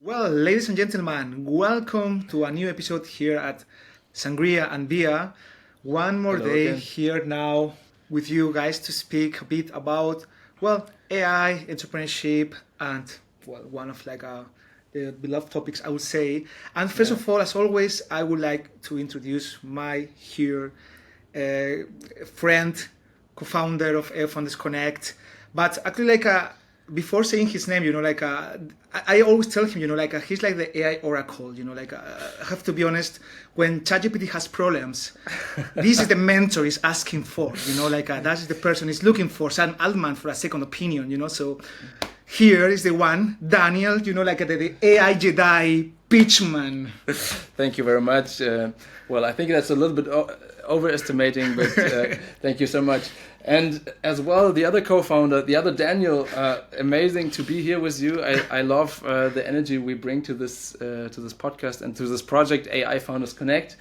Well, ladies and gentlemen, welcome to a new episode here at SangrIA and Via. One more Hello day again. here now with you guys to speak a bit about, AI, entrepreneurship, and, one of the beloved topics, I would say. And first Yeah. of all, as always, I would like to introduce my here friend, co-founder of AI.Founders Connect. But actually, before saying his name, I always tell him, he's like the AI oracle. I have to be honest. When ChatGPT has problems, this is the mentor is asking for. That is the person he's looking for. Sam Altman for a second opinion. So here is the one, Daniel. The AI Jedi Pietschmann. Thank you very much. Well, I think that's a little bit overestimating, but thank you so much. And as well, the other co-founder, the other Daniel, amazing to be here with you. I love the energy we bring to this podcast and to this project, AI.Founders Connect.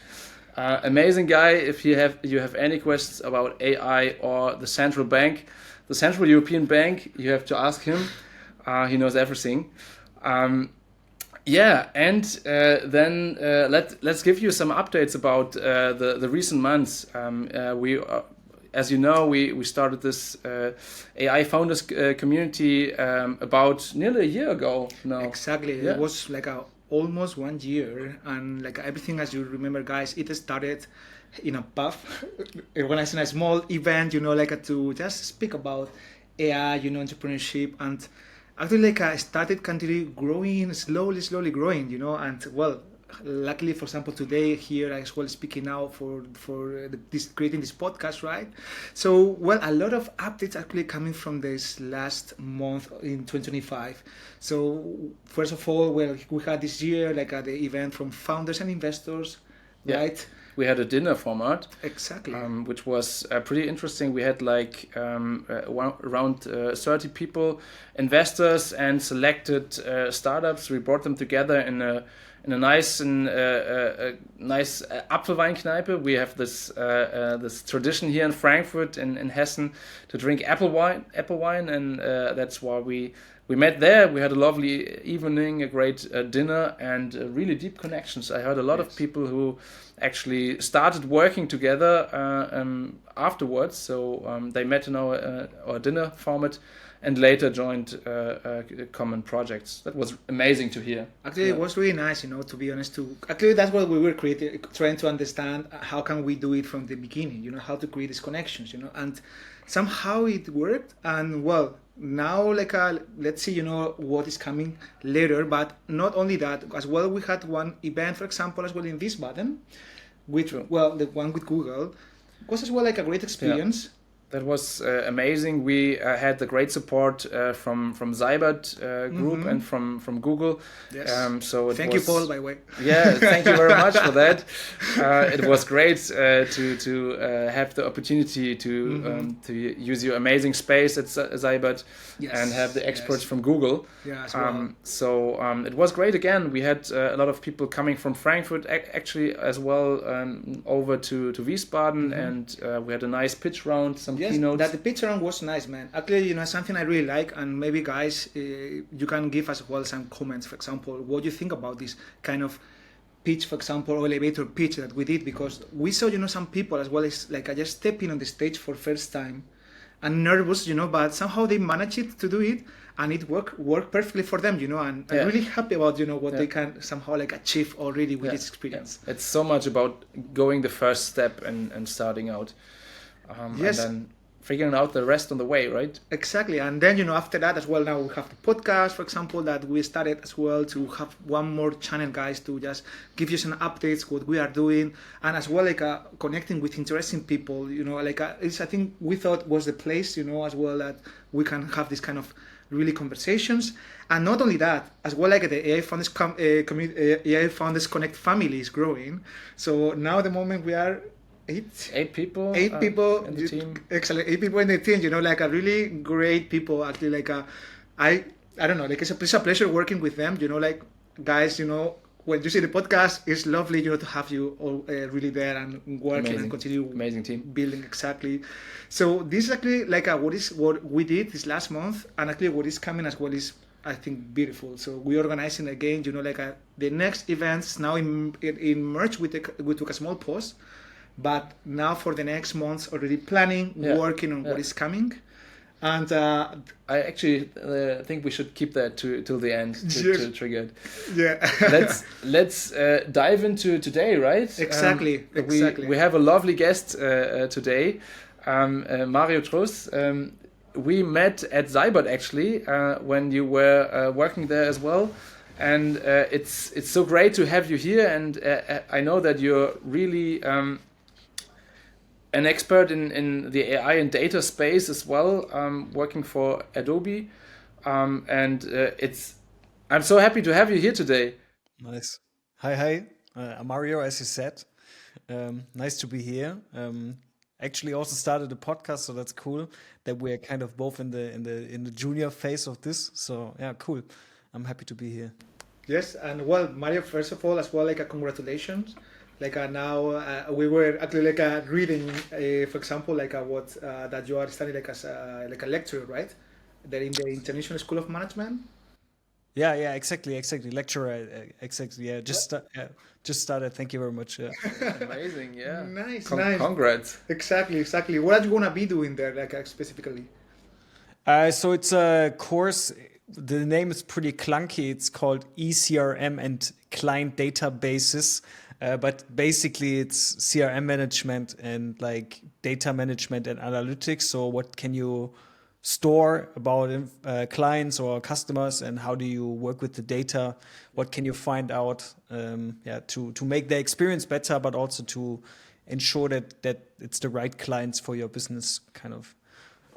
Amazing guy. If you have any questions about AI or the central bank, the Central European Bank, you have to ask him. He knows everything. Yeah, and then let's give you some updates about the recent months. As you know, we started this AI Founders community about nearly a year ago now. Exactly. Yeah. It was almost 1 year, and everything, as you remember, guys, it started in a pub, organizing a small event, to just speak about AI, entrepreneurship, and actually, I started continually growing, slowly growing, and luckily, for example, today here as well speaking now for creating this podcast, right? So, a lot of updates actually coming from this last month in 2025. So, first of all, we had this year the event from founders and investors, Yeah. right? We had a dinner format, Exactly. which was pretty interesting. We had around 30 people, investors, and selected startups. We brought them together in a nice nice Apfelweinkneipe. We have this tradition here in Frankfurt in Hessen to drink apple wine, and that's why we met there. We had a lovely evening, a great dinner, and really deep connections. I heard a lot of people who actually started working together afterwards. So they met in our dinner format and later joined common projects. That was amazing to hear. Actually, it was really nice, to be honest. Actually, that's what we were trying to understand. How can we do it from the beginning? How to create these connections, and somehow it worked. And now let's see, what is coming later. But not only that, as well, we had one event, for example, as well in Wiesbaden, which the one with Google was as well a great experience. Yeah. That was amazing. We had the great support from Cybert Group and from Google. Yes. So thank you, Paul, by the way. Yeah, thank you very much for that. It was great to have the opportunity to use your amazing space at Cybert and have the experts from Google. Yeah, as well. So it was great again. We had a lot of people coming from Frankfurt actually as well over to Wiesbaden, and we had a nice pitch round, some keynotes. That the pitch round was nice, man. Actually, something I really like, and maybe guys, you can give us some comments, for example, what you think about this kind of pitch, for example, or elevator pitch that we did, because we saw, some people as well as just stepping on the stage for first time and nervous, but somehow they managed to do it, and it worked perfectly for them, and I'm really happy about, what they can somehow achieve already with this experience. Yeah. It's so much about going the first step and starting out. Yes. And then figuring out the rest on the way, right? Exactly. And then, after that as well, now we have the podcast, for example, that we started as well to have one more channel, guys, to just give you some updates, what we are doing, and as well, connecting with interesting people, it's, I think we thought was the place, as well, that we can have this kind of really conversations. And not only that, as well, the AI-Founders AI-Founders Connect family is growing. So now at the moment we are Eight people in the team. Excellent. 8 people in the team, a really great people. Actually, I don't know, it's a pleasure working with them, guys, when you see the podcast, it's lovely, to have you all really there and working and continue amazing team building. Exactly. So this is actually what we did this last month, and actually what is coming as well is I think beautiful. So we're organizing again, the next events now in March we took a small pause, but now for the next months already planning, Yeah, working on what yeah. is coming. And I actually think we should keep that till the end to yes, trigger it. yeah, Let's dive into today, right? exactly, We exactly. have a lovely guest today, Mario Truss. We met at Zybert actually when you were working there as well, and it's so great to have you here. And I know that you're really an expert in the AI and data space as well, working for Adobe, and it's I'm so happy to have you here today. Nice. Hi, hi. I'm Mario, as you said. Nice to be here. Actually, also started a podcast, so that's cool that we're kind of both in the junior phase of this. So yeah, cool. I'm happy to be here. Yes, and well, Mario, first of all, as well, congratulations. Now we were actually reading, for example, what that you are studying as a lecturer, right? There in the International School of Management. Yeah, yeah, exactly. Lecturer, exactly. Yeah, yeah, just started. Thank you very much. Yeah. Amazing, yeah. Nice, nice. Congrats. Exactly, exactly. What are you gonna be doing there, specifically? So it's a course. The name is pretty clunky. It's called ECRM and Client Databases. But basically, it's CRM management and like data management and analytics. So, what can you store about clients or customers, and how do you work with the data? What can you find out? Yeah, to make the experience better, but also to ensure that it's the right clients for your business, kind of.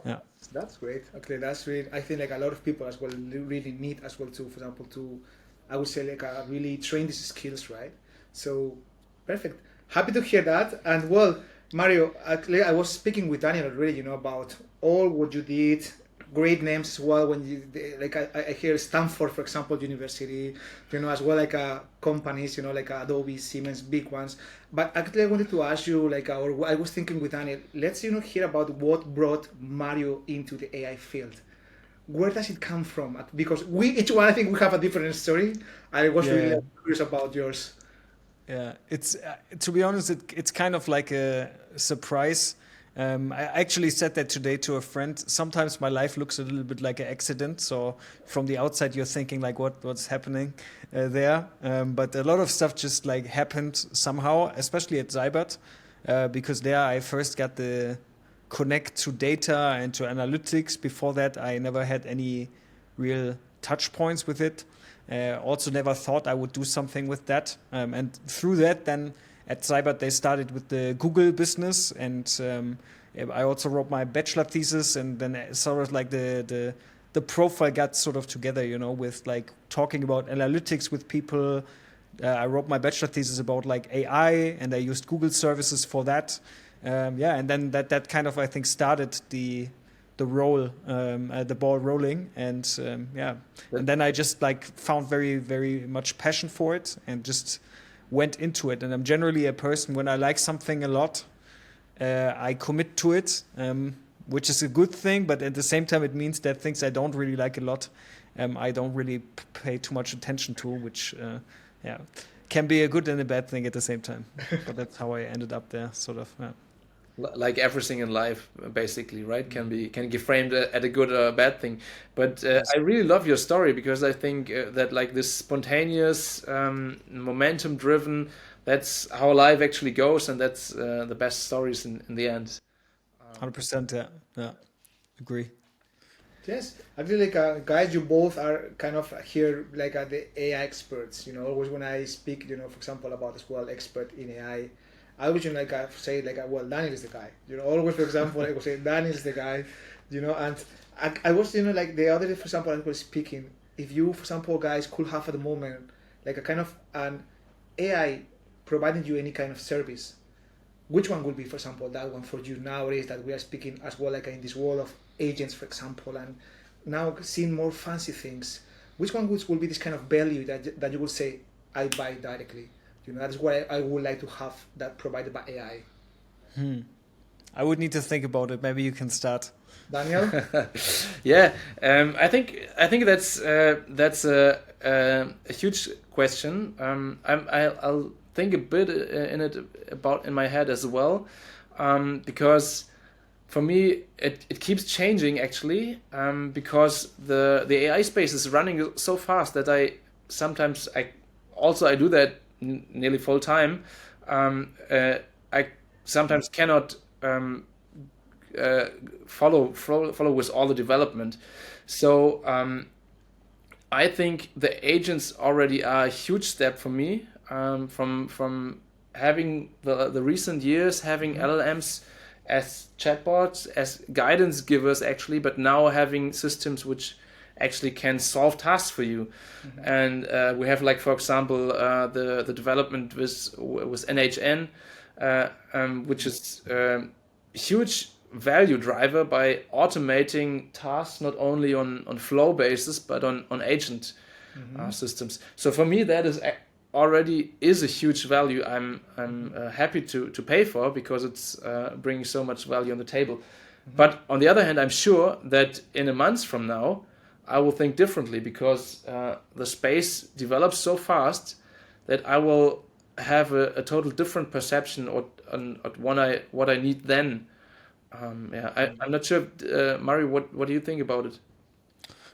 Yeah. That's great. Okay, that's really. I think a lot of people as well really need as well to, for example, I would say really train these skills, right? So perfect. Happy to hear that. And well, Mario, actually, I was speaking with Daniel already, about all what you did. Great names as well. When you I hear Stanford, for example, University, as well companies, Adobe, Siemens, big ones. But actually, I wanted to ask you, or I was thinking with Daniel, let's hear about what brought Mario into the AI field. Where does it come from? Because we each one, I think we have a different story. I was really Yeah. curious about yours. Yeah, it's to be honest, it's kind of like a surprise. I actually said that today to a friend. Sometimes my life looks a little bit like an accident. So from the outside, you're thinking like, what's happening there? But a lot of stuff just like happened somehow, especially at Zybert, because there I first got the connect to data and to analytics. Before that, I never had any real touch points with it. Also, never thought I would do something with that. And through that, then at Zybert, they started with the Google business, and I also wrote my bachelor thesis, and then sort of like the profile got sort of together, with like talking about analytics with people. I wrote my bachelor thesis about like AI, and I used Google services for that. Yeah, and then that kind of I think started the ball rolling, and yeah, and then I just like found very very much passion for it and just went into it. And I'm generally a person, when I like something a lot, I commit to it, which is a good thing, but at the same time it means that things I don't really like a lot, I don't really pay too much attention to, which yeah, can be a good and a bad thing at the same time. But that's how I ended up there, sort of. Yeah. Like everything in life, basically, right? Can get framed at a good or a bad thing. But Yes. I really love your story, because I think that like this spontaneous, momentum driven, that's how life actually goes, and that's the best stories in the end. 100%. Yeah. Yeah. Agree. Yes, actually, guys, you both are kind of here the AI experts. Always when I speak, for example, about as well expert in I always say well, Daniel is the guy. Always, for example, I would say Daniel is the guy. And I was the other day, for example, I was speaking. If you, for example, guys, could have at the moment a kind of an AI providing you any kind of service, which one would be, for example, that one for you nowadays that we are speaking as well, in this world of agents, for example, and now seeing more fancy things? Which one will be this kind of value that you would say, I buy directly? That's what I would like to have that provided by AI. Hmm. I would need to think about it. Maybe you can start. Daniel? Yeah, I think that's a huge question. I'll think a bit in my head as well, because for me it keeps changing actually, because the AI space is running so fast that I do that nearly full time. I sometimes cannot follow with all the development. So I think the agents already are a huge step for me, from having the recent years having LLMs as chatbots, as guidance givers actually, but now having systems which actually can solve tasks for you. And we have, like, for example, the development with NHN, which is huge value driver by automating tasks not only on flow basis but on agent systems. So for me that is already is a huge value. I'm happy to pay for, because it's bringing so much value on the table. But on the other hand, I'm sure that in a month from now I will think differently, because the space develops so fast that I will have a total different perception on what I need then. I'm not sure, Mari, what do you think about it?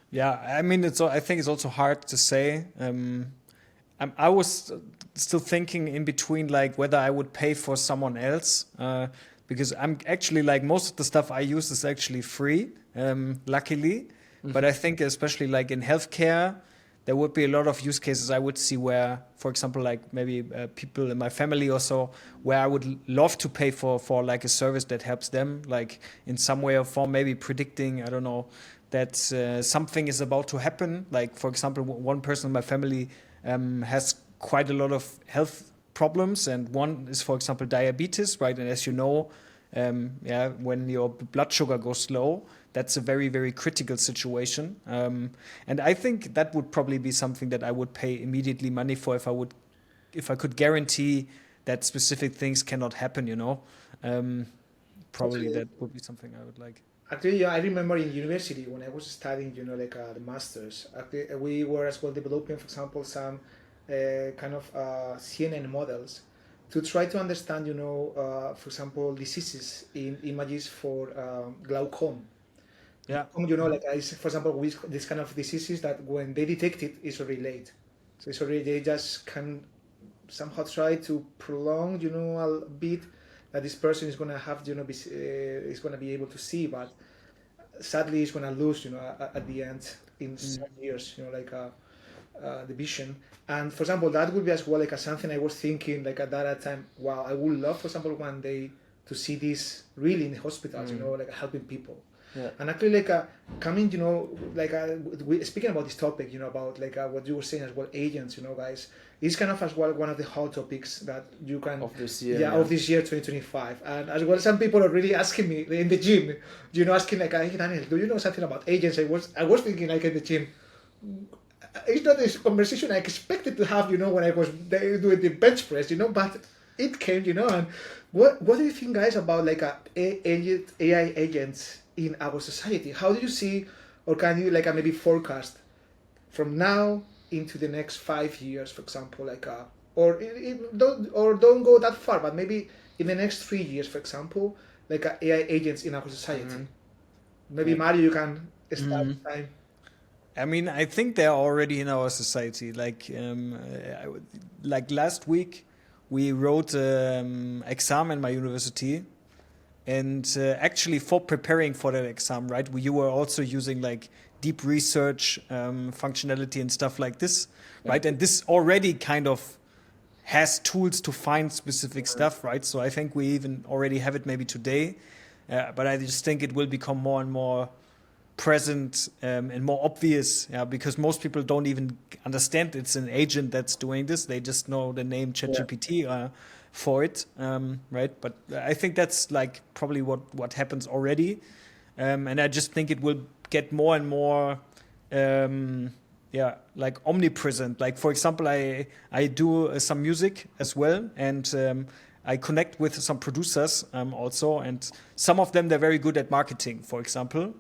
Yeah, I mean, I think it's also hard to say. I was still thinking in between, like, whether I would pay for someone else, because I'm actually, like, most of the stuff I use is actually free, luckily. But I think especially like in healthcare, there would be a lot of use cases I would see where, for example, like maybe people in my family or so, where I would love to pay for like a service that helps them, like in some way or form, maybe predicting, I don't know, that something is about to happen. Like, for example, one person in my family has quite a lot of health problems, and one is, for example, diabetes, right? And as you know, when your blood sugar goes low, that's a very, very critical situation. And I think that would probably be something that I would pay immediately money for if I could guarantee that specific things cannot happen, you know. Probably that would be something I would like. Actually, yeah, I remember in university when I was studying, like the masters, actually, we were as well developing, for example, some kind of CNN models to try to understand, for example, diseases in images for glaucoma. Yeah. Like for example, with this kind of diseases that when they detect it, it's already late. So it's already, they just can somehow try to prolong, a bit that this person is going to have, is going to be able to see, but sadly is going to lose, at the end in some years, like the vision. And for example, that would be as well like something I was thinking like at that time. Wow, I would love, for example, one day to see this really in the hospitals, like helping people. Yeah. And actually, like coming, like we speaking about this topic, about like what you were saying as well, agents, guys, is kind of as well one of the hot topics that you can of this year, of this year 2025. And as well, some people are really asking me in the gym, asking like, hey Daniel, do you know something about agents? I was thinking like in the gym. It's not this conversation I expected to have, when I was doing the bench press, but it came, and what do you think, guys, about like AI agents in our society? How do you see, or can you like maybe forecast from now into the next 5 years, for example, like don't go that far, but maybe in the next 3 years, for example, like AI agents in our society? Maybe Mario, you can start this time. I mean, I think they're already in our society. Like last week, we wrote exam in my university, and actually for preparing for that exam, right, you were also using like deep research functionality and stuff like this, right? And this already kind of has tools to find specific stuff, right? So I think we even already have it maybe today, but I just think it will become more and more present and more obvious, because most people don't even understand it's an agent that's doing this. They just know the name ChatGPT for it, right? But I think that's like probably what happens already, and I just think it will get more and more like omnipresent. Like, for example, I do some music as well, and I connect with some producers also, and some of them they're very good at marketing, for example.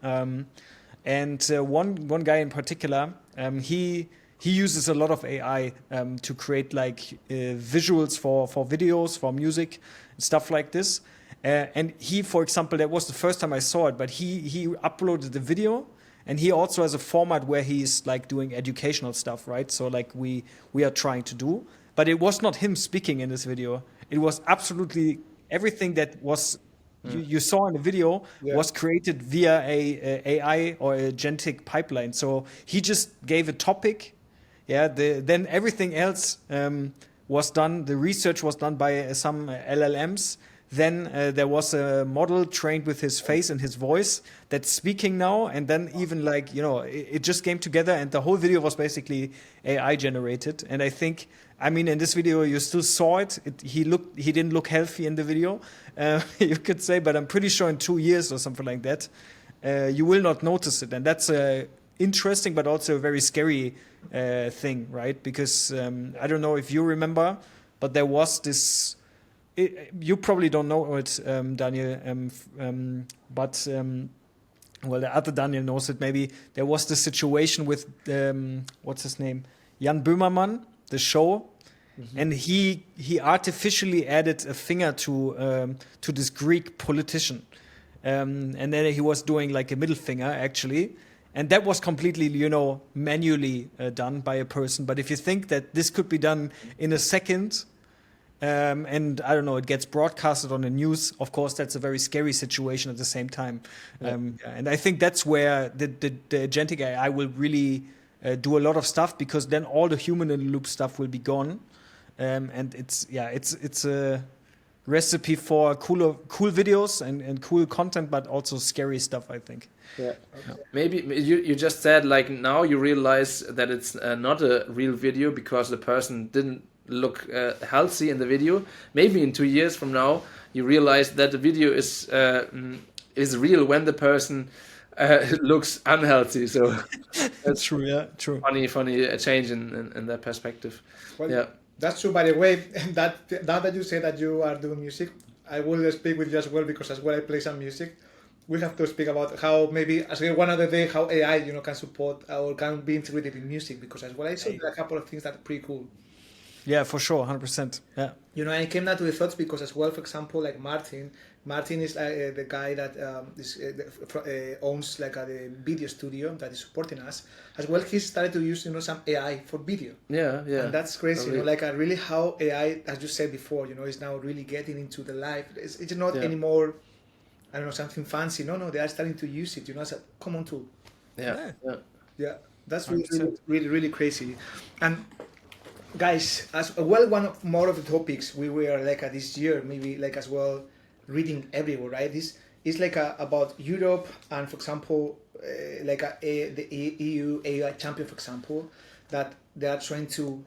And one guy in particular, he uses a lot of AI to create like visuals for videos, for music, stuff like this. And he, for example, that was the first time I saw it, but he uploaded the video, and he also has a format where he's like doing educational stuff, right? So like we are trying to do, but it was not him speaking in this video. It was absolutely everything that was you saw in the video was created via a AI or a agentic pipeline. So he just gave a topic. Yeah, then everything else was done. The research was done by some LLMs. Then there was a model trained with his face and his voice that's speaking now. And then even like, it just came together, and the whole video was basically AI generated. And I think, I mean, in this video, you still saw it. He didn't look healthy in the video, you could say, but I'm pretty sure in 2 years or something like that, you will not notice it. And that's interesting, but also a very scary thing, right? Because I don't know if you remember, but there was this. You probably don't know it, Daniel, but well, the other Daniel knows it. Maybe there was this situation with what's his name, Jan Böhmermann, the show, and he artificially added a finger to this Greek politician, and then he was doing like a middle finger actually. And that was completely, manually done by a person. But if you think that this could be done in a second, and I don't know, it gets broadcasted on the news, of course, that's a very scary situation at the same time. And I think that's where the agentic AI will really do a lot of stuff, because then all the human in the loop stuff will be gone. And it's a recipe for cool videos and cool content, but also scary stuff, I think. Yeah. Maybe you just said like now you realize that it's not a real video because the person didn't look healthy in the video. Maybe in 2 years from now you realize that the video is real when the person looks unhealthy. So that's true. Yeah, true. Funny change in that perspective. Well, yeah, that's true. By the way, now that you say that you are doing music, I will speak with you as well, because as well I play some music. We have to speak about how maybe as well one other day how AI can support or can be integrated in music, because as well I saw a couple of things that are pretty cool. Yeah, for sure, 100%. Yeah. I came down to the thoughts because as well, for example, like Martin is the guy that owns like the video studio that is supporting us. As well, he started to use some AI for video. Yeah. And that's crazy. Really how AI, as you said before, is now really getting into the life. It's not anymore. I don't know, something fancy. No, they are starting to use it. As a common tool. Yeah. That's really crazy. And guys, as well, one of more of the topics we were like this year, maybe like as well, reading everywhere, right? This is like about Europe and, for example, the EU AI champion, for example, that they are trying to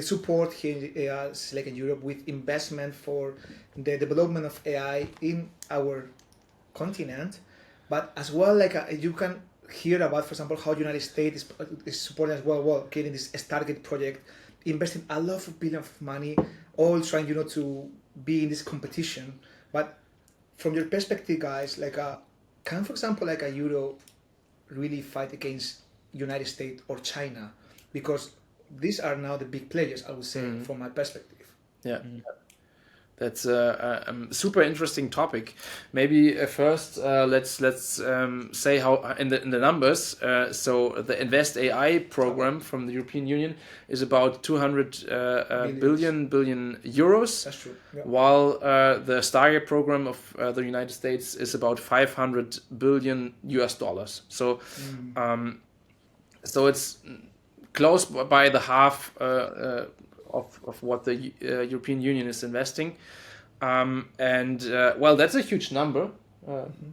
support here, like in Europe, with investment for the development of AI in our continent, but as well, like you can hear about, for example, how United States is supporting as well, creating this Stargate project, investing a lot of billions of money, all trying, to be in this competition. But from your perspective, guys, can, for example, like a Euro really fight against United States or China? Because these are now the big players, I would say, from my perspective. Yeah. That's a super interesting topic. Maybe first let's say how in the numbers. So the InvestAI program from the European Union is about 200 billion euros. That's true. Yeah. While the Stargate program of the United States is about 500 billion US dollars. So so it's close by the half of what the European Union is investing, well, that's a huge number.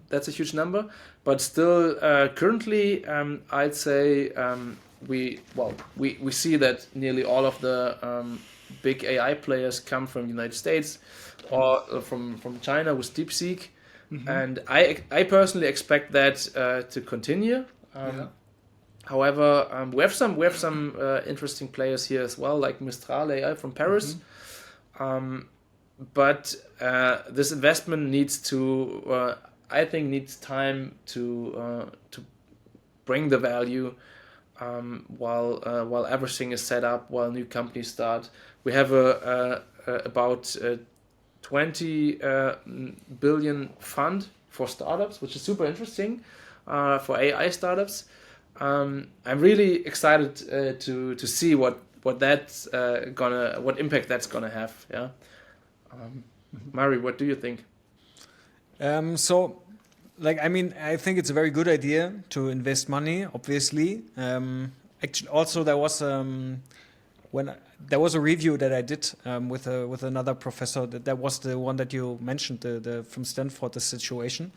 That's a huge number, but still, currently, I'd say we see that nearly all of the big AI players come from the United States or from China with DeepSeek, and I personally expect that to continue. However, we have some interesting players here as well, like Mistral AI from Paris. but this investment needs to, I think, needs time to bring the value while everything is set up, while new companies start. We have about 20 billion fund for startups, which is super interesting for AI startups. I'm really excited to see what that's what impact that's gonna have. Yeah, Mari, what do you think? So, like, I mean, I think it's a very good idea to invest money, obviously. Actually, also there was when there was a review that I did with another professor. That was the one that you mentioned, the from Stanford, the situation,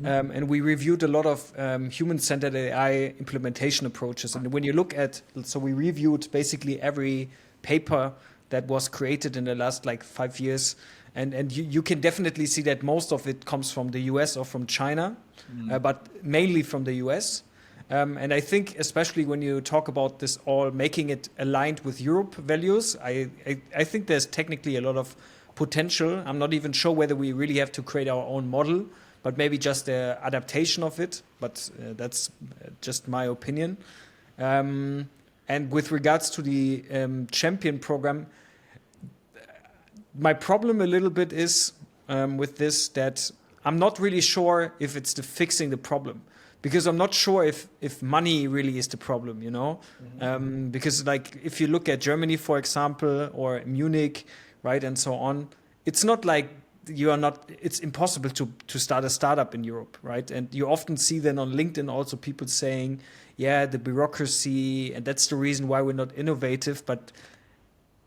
and we reviewed a lot of human-centered AI implementation approaches. And when you look at, so we reviewed basically every paper that was created in the last like 5 years. And you can definitely see that most of it comes from the US or from China, but mainly from the US. And I think, especially when you talk about this all making it aligned with Europe values, I think there's technically a lot of potential. I'm not even sure whether we really have to create our own model, but maybe just the adaptation of it. But that's just my opinion. And with regards to the champion program, my problem a little bit is with this that I'm not really sure if it's the fixing the problem, because I'm not sure if money really is the problem, you know. Because like if you look at Germany, for example, or Munich, right, and so on, it's not like it's impossible to start a startup in Europe, right? And you often see then on LinkedIn also people saying, yeah, the bureaucracy, and that's the reason why we're not innovative. But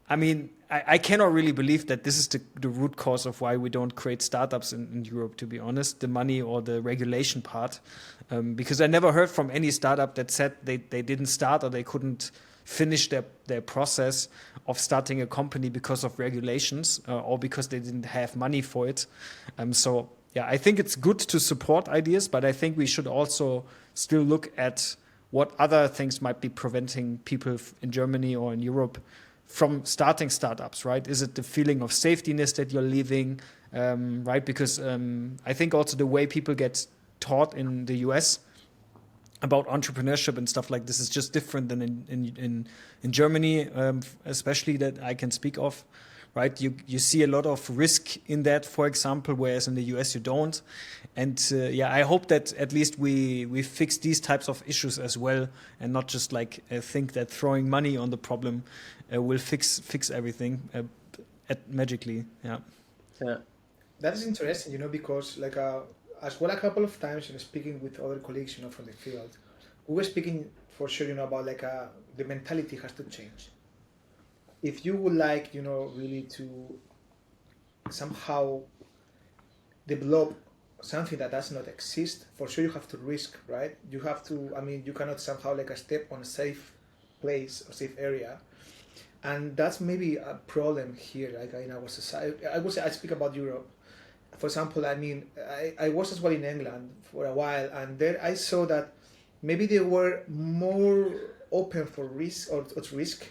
I mean, I cannot really believe that this is the root cause of why we don't create startups in Europe, to be honest, the money or the regulation part. Because I never heard from any startup that said they didn't start or they couldn't finish their process of starting a company because of regulations or because they didn't have money for it. So, yeah, I think it's good to support ideas, but I think we should also still look at what other things might be preventing people in Germany or in Europe from starting startups, right? Is it the feeling of safetyness that you're leaving, right? Because I think also the way people get taught in the US about entrepreneurship and stuff like this is just different than in Germany, especially that I can speak of, right? You see a lot of risk in that, for example, whereas in the US you don't. And yeah, I hope that at least we fix these types of issues as well, and not just like think that throwing money on the problem will fix everything magically. Yeah. Yeah. That is interesting, because like as well a couple of times, speaking with other colleagues, from the field, we were speaking for sure, about like the mentality has to change. If you would like, really to somehow develop something that does not exist, for sure you have to risk, right? You have to, you cannot somehow like a step on a safe place or safe area. And that's maybe a problem here, like in our society. I would say I speak about Europe. For example, I was as well in England for a while, and there I saw that maybe they were more open for risk or to risk.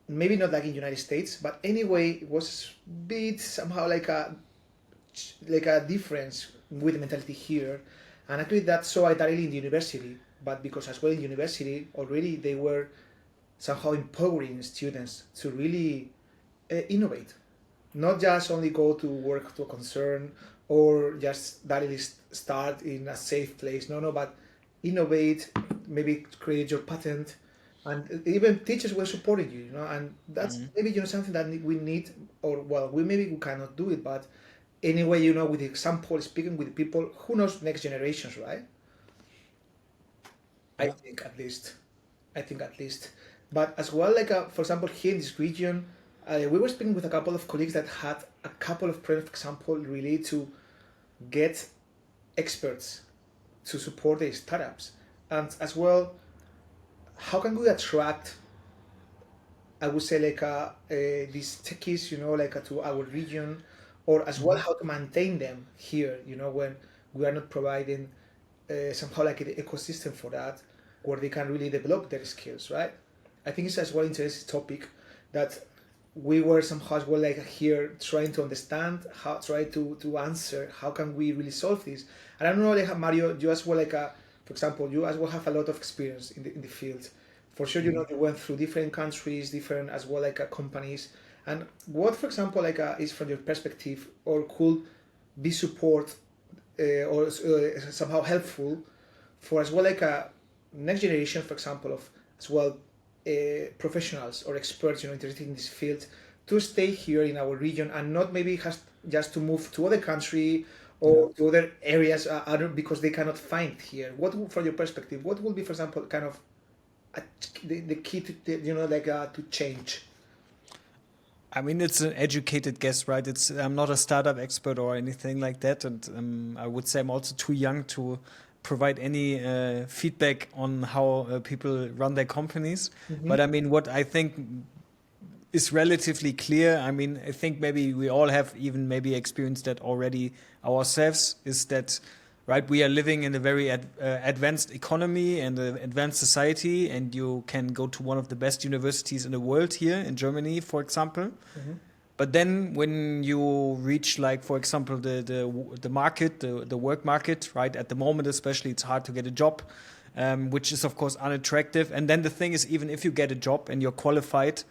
Maybe not like in United States, but anyway, it was a bit somehow like a difference with the mentality here. And actually that saw I directly in the university, but because as well in university already they were somehow empowering students to really innovate, not just only go to work to a concern or just directly start in a safe place. No, but innovate, maybe create your patent, and even teachers were supporting you, and that's maybe something that we need, or well, we cannot do it, but anyway, with the example, speaking with people, who knows next generations, right? Yeah. I think at least. But as well, like for example, here in this region, we were speaking with a couple of colleagues that had a couple of projects, for example, related to get experts to support their startups. And as well, how can we attract, I would say, like these techies, to our region, or as well how to maintain them here, when we are not providing somehow like the ecosystem for that, where they can really develop their skills, right? I think it's as well interesting topic that we were somehow as well like here trying to understand how try to answer how can we really solve this. And I don't know, like Mario, you as well like for example, you as well have a lot of experience in the field. For sure, you know you went through different countries, different as well like companies. And what, for example, like is from your perspective or could be support or somehow helpful for as well like a next generation, for example, of as well professionals or experts, interested in this field, to stay here in our region and not maybe has just to move to other country or to other areas other because they cannot find here. What, from your perspective, what will be, for example, kind of the key to to change? I mean, it's an educated guess, right? I'm not a startup expert or anything like that, and I would say I'm also too young to provide any feedback on how people run their companies. But I mean, what I think is relatively clear. I mean, I think maybe we all have even maybe experienced that already ourselves. Is that right? We are living in a very advanced economy and an advanced society, and you can go to one of the best universities in the world here in Germany, for example. But then when you reach, like, for example, the market, the work market, right? At the moment, especially, it's hard to get a job, which is, of course, unattractive. And then the thing is, even if you get a job and you're qualified,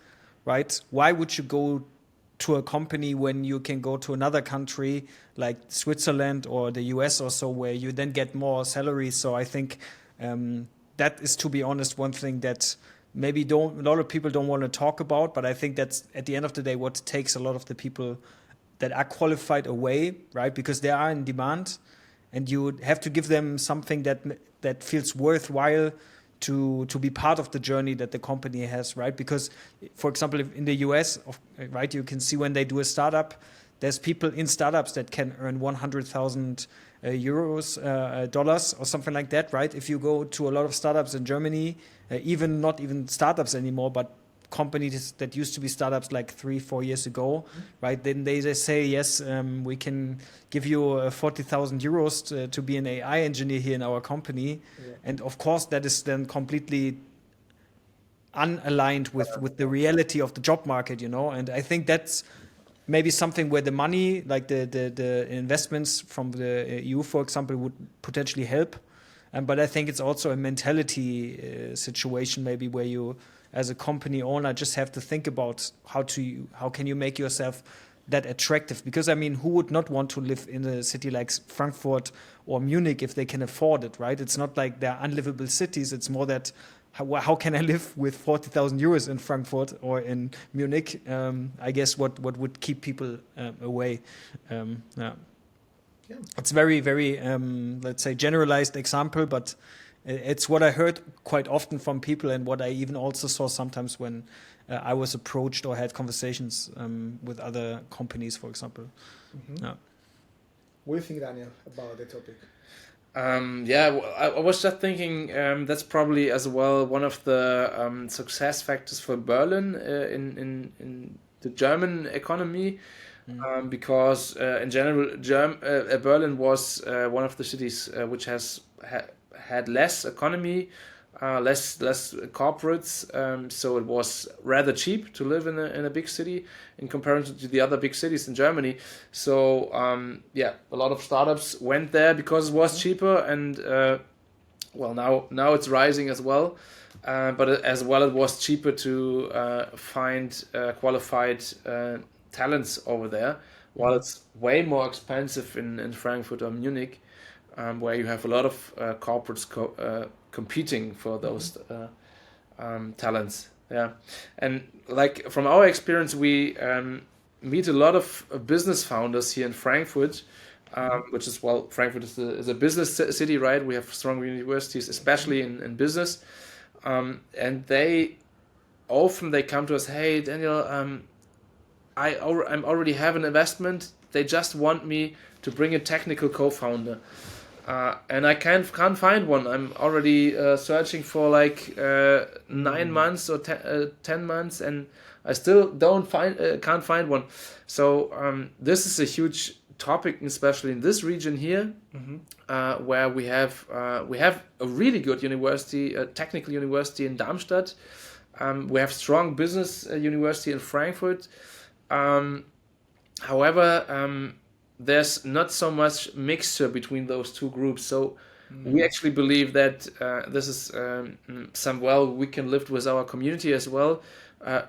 right? Why would you go to a company when you can go to another country like Switzerland or the US or so, where you then get more salary? So I think that is, to be honest, one thing that maybe a lot of people don't want to talk about, but I think that's at the end of the day what takes a lot of the people that are qualified away, right? Because they are in demand, and you have to give them something that feels worthwhile to be part of the journey that the company has, right? Because, for example, in the US, right, you can see when they do a startup, there's people in startups that can earn 100,000 euros, dollars, or something like that, right? If you go to a lot of startups in Germany, not even startups anymore, but companies that used to be startups like 3-4 years ago, right? Then they say, yes, we can give you 40,000 euros to be an AI engineer here in our company. Yeah. And of course, that is then completely unaligned with the reality of the job market, And I think that's maybe something where the money, like the investments from the EU, for example, would potentially help. But I think it's also a mentality situation, maybe, where you, as a company owner, just have to think about how can you make yourself that attractive? Because, I mean, who would not want to live in a city like Frankfurt or Munich if they can afford it, right? It's not like they're unlivable cities. It's more that how can I live with 40,000 euros in Frankfurt or in Munich? I guess what would keep people away. Yeah. It's very, very, let's say, generalized example, but it's what I heard quite often from people, and what I even also saw sometimes when I was approached or had conversations with other companies, for example. Yeah. What do you think, Daniel, about the topic? I was just thinking that's probably as well one of the success factors for Berlin in the German economy. Because in general, Berlin was one of the cities which has had less economy, less corporates, so it was rather cheap to live in a big city in comparison to the other big cities in Germany. So a lot of startups went there because it was cheaper, and now it's rising as well. But as well, it was cheaper to find qualified talents over there, while it's way more expensive in Frankfurt or Munich, where you have a lot of corporates competing for those talents. Yeah, and like from our experience, we meet a lot of business founders here in Frankfurt, which is, Frankfurt is a business city, right? We have strong universities, especially in business, and they come to us, hey, Daniel, I already have an investment. They just want me to bring a technical co-founder, and I can't find one. I'm already searching for like 9 months or 10 months, and I still can't find one. So this is a huge topic, especially in this region here, where we have a really good university, a technical university in Darmstadt. We have strong business university in Frankfurt. However, there's not so much mixture between those two groups. So we actually believe that this is we can live with our community as well.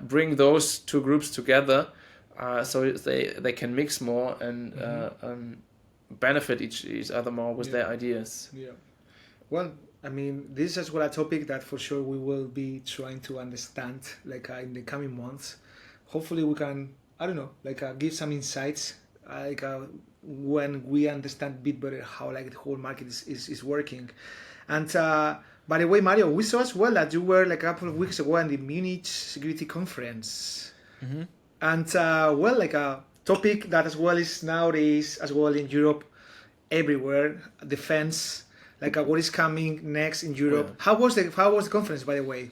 Bring those two groups together so they can mix more and benefit each other more with their ideas. Yeah. Well, I mean, this is as well a topic that for sure we will be trying to understand in the coming months. Hopefully we can, I don't know, give some insights when we understand a bit better how the whole market is working. And by the way, Mario, we saw as well that you were a couple of weeks ago in the Munich Security Conference. Mm-hmm. And a topic that as well is nowadays as well in Europe, everywhere, defense, what is coming next in Europe. Yeah. How was the conference, by the way?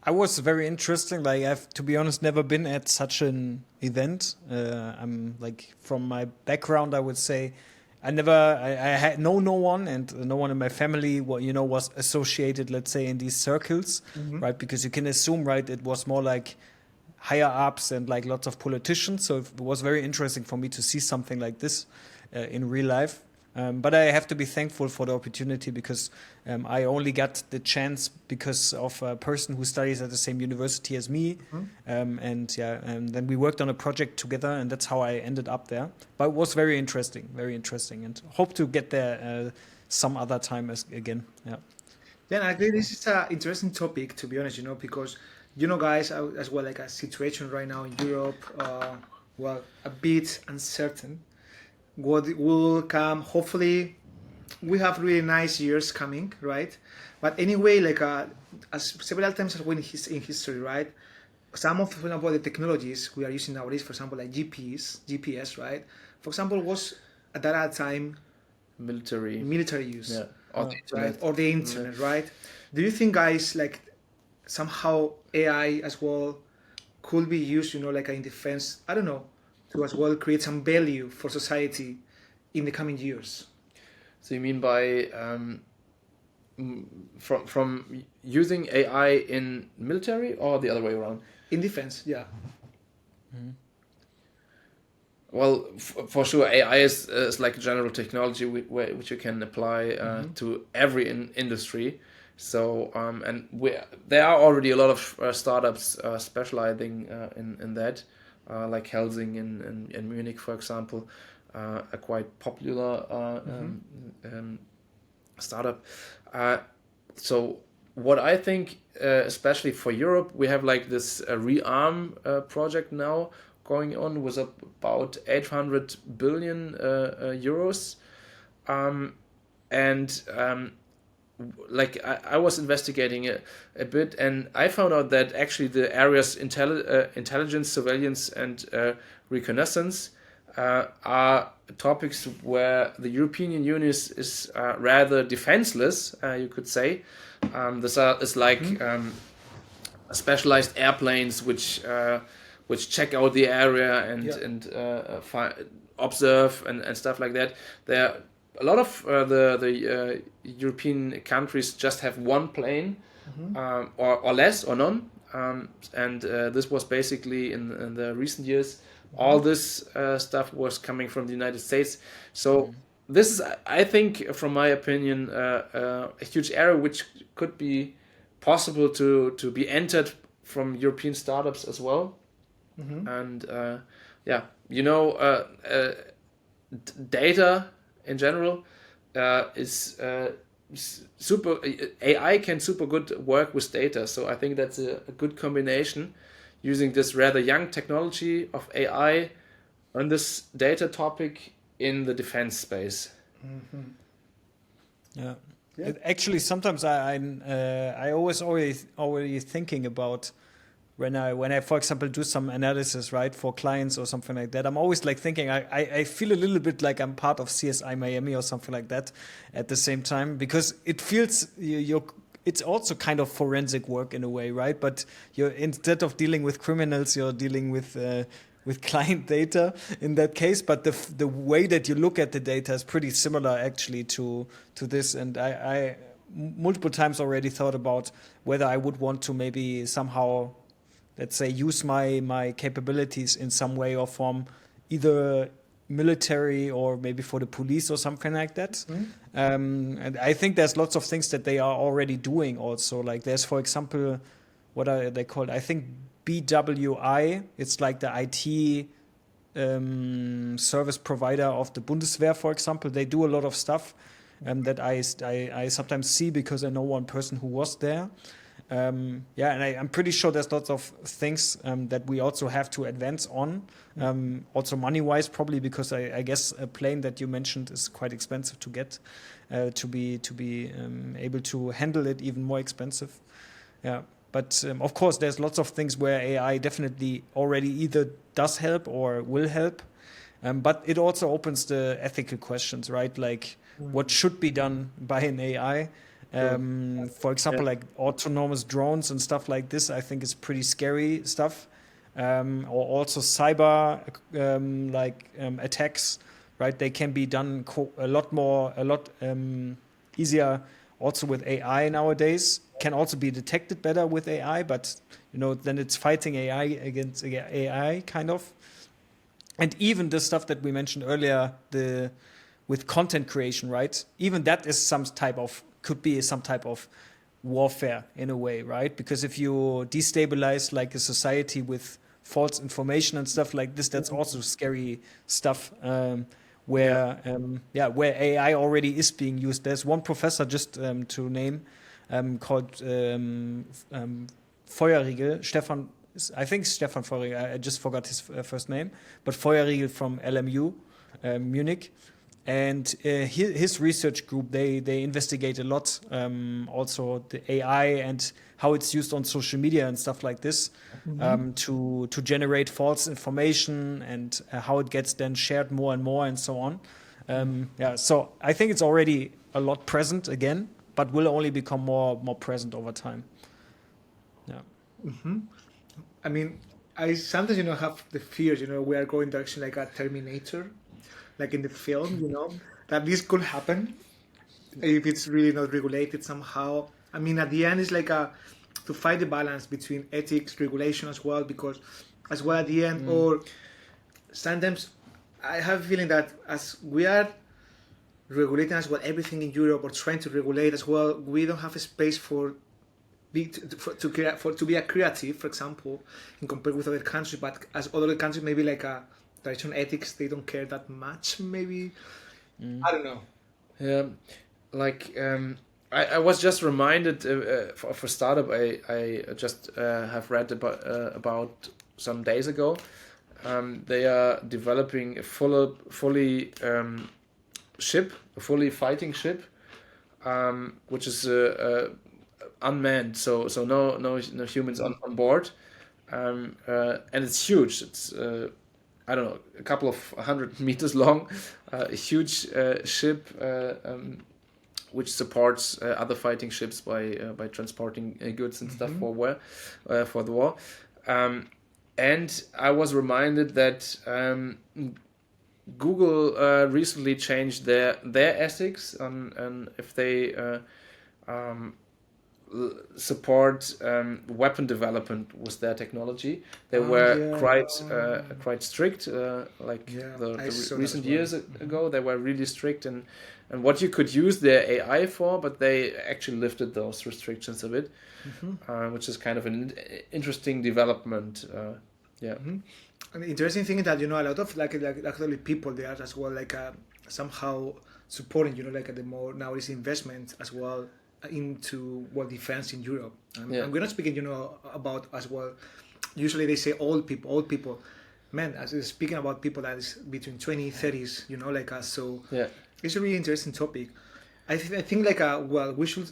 I was very interesting. I've, to be honest, never been at such an event. I'm from my background, I would say, I had no one, and no one in my family, was associated, let's say, in these circles, right? Because you can assume, right, it was more like higher ups and lots of politicians. So it was very interesting for me to see something like this in real life. But I have to be thankful for the opportunity because I only got the chance because of a person who studies at the same university as me. And then we worked on a project together, and that's how I ended up there. But it was very interesting, and hope to get there some other time again. Yeah. Then I think this is an interesting topic, to be honest, because, guys, as well, a situation right now in Europe, a bit uncertain. What will come, hopefully we have really nice years coming, right? But anyway, as several times in history, right, some of, for example, the technologies we are using nowadays, for example, like GPS, right, for example, was at that time military use, yeah. Or the internet, right? Or the internet, right? Do you think, guys, somehow AI as well could be used, in defense, I don't know, to as well create some value for society in the coming years? So you mean by from using AI in military or the other way around? In defense, yeah. Mm-hmm. Well, for sure, AI is like a general technology which you can apply to every industry. So and there are already a lot of startups specializing in that. Like Helsing in Munich, for example, a quite popular startup. So what I think, especially for Europe, we have this rearm project now going on with about 800 billion euros. I was investigating a bit, and I found out that actually the areas intelligence, surveillance, and reconnaissance are topics where the European Union is rather defenseless, you could say. Is specialized airplanes which check out the area and observe and stuff like that. A lot of the European countries just have one plane or less or none, and this was basically in the recent years. All this stuff was coming from the United States. So this is, I think, from my opinion, a huge area which could be possible to be entered from European startups as well. And data in general is super. AI can super good work with data, so I think that's a good combination, using this rather young technology of AI on this data topic in the defense space. Yeah. Actually, sometimes I already thinking about when I, for example, do some analysis, right, for clients or something like that. I'm always thinking, I feel a little bit like I'm part of CSI Miami or something like that at the same time, because it feels it's also kind of forensic work in a way, right? But instead of dealing with criminals, you're dealing with client data in that case. But the way that you look at the data is pretty similar actually to this. And multiple times already thought about whether I would want to maybe somehow, let's say, use my capabilities in some way or form, either military or maybe for the police or something like that. And I think there's lots of things that they are already doing also. Like there's, for example, what are they called? I think BWI. It's like the IT service provider of the Bundeswehr, for example. They do a lot of stuff that I sometimes see because I know one person who was there. And I'm pretty sure there's lots of things that we also have to advance on. Also money-wise, probably because I guess a plane that you mentioned is quite expensive to get, to be able to handle it, even more expensive. Yeah. But of course, there's lots of things where AI definitely already either does help or will help. But it also opens the ethical questions, right? Like what should be done by an AI? For example, like autonomous drones and stuff like this, I think is pretty scary stuff. Or also cyber attacks, right? They can be done a lot easier also with AI nowadays. Can also be detected better with AI, but then it's fighting AI against AI kind of. And even the stuff that we mentioned earlier, with content creation, right? Even that is could be some type of warfare in a way, right? Because if you destabilize like a society with false information and stuff like this, that's also scary stuff. Where AI already is being used. There's one professor, just to name, called Feuerriegel, I think Stefan Feuerriegel, I just forgot his first name, but Feuerriegel from LMU, Munich. And his research group, they investigate a lot, also the AI and how it's used on social media and stuff like this, to generate false information and how it gets then shared more and more and so on. So I think it's already a lot present again, but will only become more present over time. Yeah. I mean, I sometimes have the fears. We are going direction like a Terminator, like in the film. That this could happen if it's really not regulated somehow. I mean, at the end, it's like to find the balance between ethics, regulation as well, because as well at the end, or sometimes I have a feeling that as we are regulating as well everything in Europe or trying to regulate as well, we don't have a space to be a creative, for example, in compared with other countries. But as other countries, maybe like a traditional ethics, they don't care that much. Maybe I don't know. Yeah, like I was just reminded for startup. I just have read about some days ago. They are developing a fully fighting ship, which is unmanned, so no humans on board, and it's huge. It's I don't know, a couple of 100 meters long, a huge ship which supports other fighting ships by transporting goods and stuff for the war. And I was reminded that Google recently changed their ethics on if they support weapon development with their technology. They were quite strict, the recent years ago. They were really strict and what you could use their AI for, but they actually lifted those restrictions a bit, which is kind of an interesting development. And the interesting thing is that a lot of like actually people there as well, like somehow supporting the more nowadays investment as well into defense in Europe. And we're not speaking about as well. Usually they say old people. Man, as speaking about people that is between 20, 30s, like us. So it's a really interesting topic. I think we should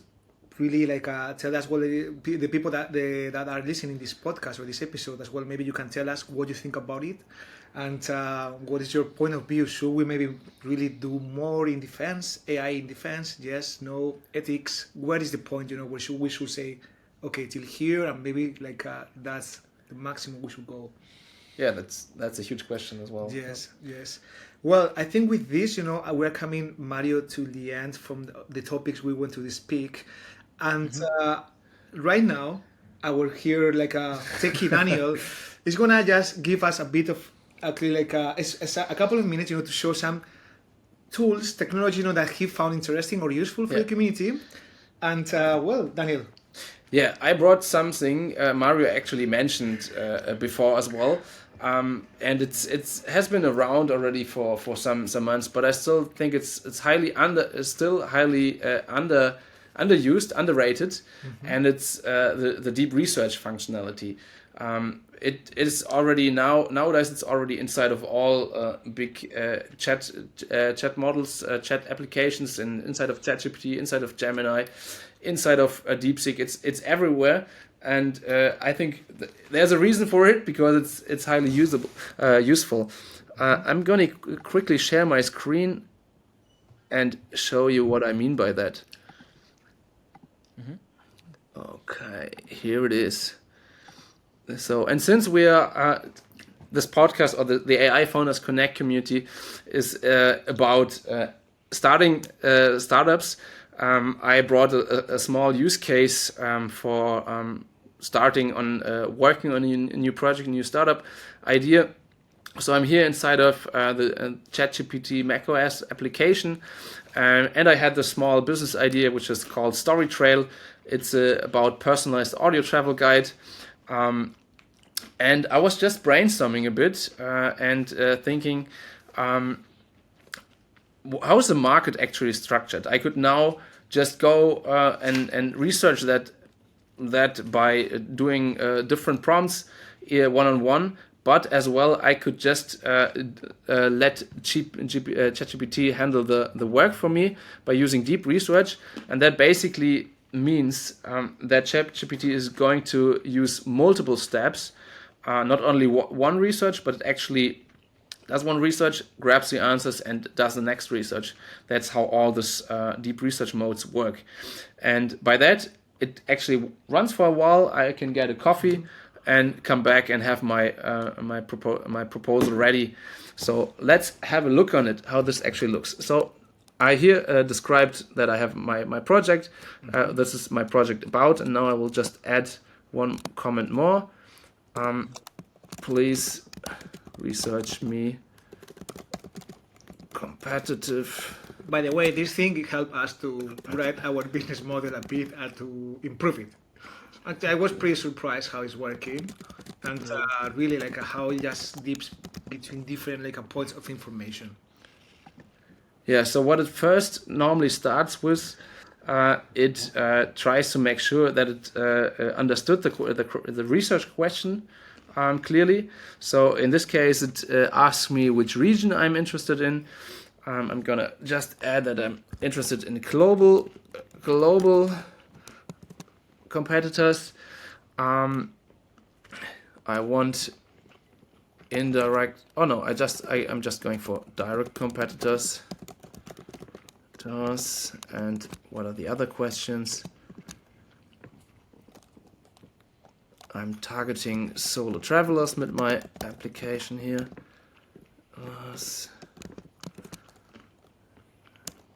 really tell us the people that are listening this podcast or this episode as well. Maybe you can tell us what you think about it, and what is your point of view. Should we maybe really do more in defense, AI in defense? Yes, no, ethics. What is the point? Where we should say, okay, till here, and maybe that's the maximum we should go. Yeah, that's a huge question as well. Yes, yes. Well, I think with this, we're coming, Mario, to the end from the topics we want to speak. And right now, our here, like techie Daniel, is going to just give us a bit of, actually, like a couple of minutes, to show some tools, technology, that he found interesting or useful for the community. And, well, Daniel. Yeah, I brought something Mario actually mentioned before as well, and it's has been around already for some months, but I still think it's highly underused, underrated, and it's the deep research functionality. It is already nowadays it's already inside of all big chat models, chat applications, inside of ChatGPT, inside of Gemini, inside of DeepSeek. It's everywhere, and I think there's a reason for it, because it's highly useful. I'm gonna quickly share my screen and show you what I mean by that. Okay, here it is. So, and since we are this podcast, or the AI Founders Connect community is about starting startups, I brought a small use case for starting on working on a new project, a new startup idea. So I'm here inside of the ChatGPT macOS application, and I had the small business idea, which is called Story Trail. It's about personalized audio travel guide. And I was just brainstorming a bit and thinking, how is the market actually structured? I could now just go and research that by doing different prompts one-on-one, but as well I could just let ChatGPT handle the work for me by using deep research, and that basically means that ChatGPT is going to use multiple steps, not only one research, but it actually does one research, grabs the answers, and does the next research. That's how all this deep research modes work. And by that, it actually runs for a while. I can get a coffee and come back and have my proposal ready. So let's have a look on it, how this actually looks. So I here described that I have my project. This is my project about, and now I will just add one comment more. Please research me competitive. By the way, this thing helped us to write our business model a bit and to improve it. And I was pretty surprised how it's working, and really like how it just dips between different points of information. Yeah, so what it first normally starts with, it tries to make sure that it understood the research question clearly. So in this case, it asks me which region I'm interested in. I'm gonna just add that I'm interested in global competitors. I want indirect. Oh no, I'm just going for direct competitors. And what are the other questions? I'm targeting solo travelers with my application here.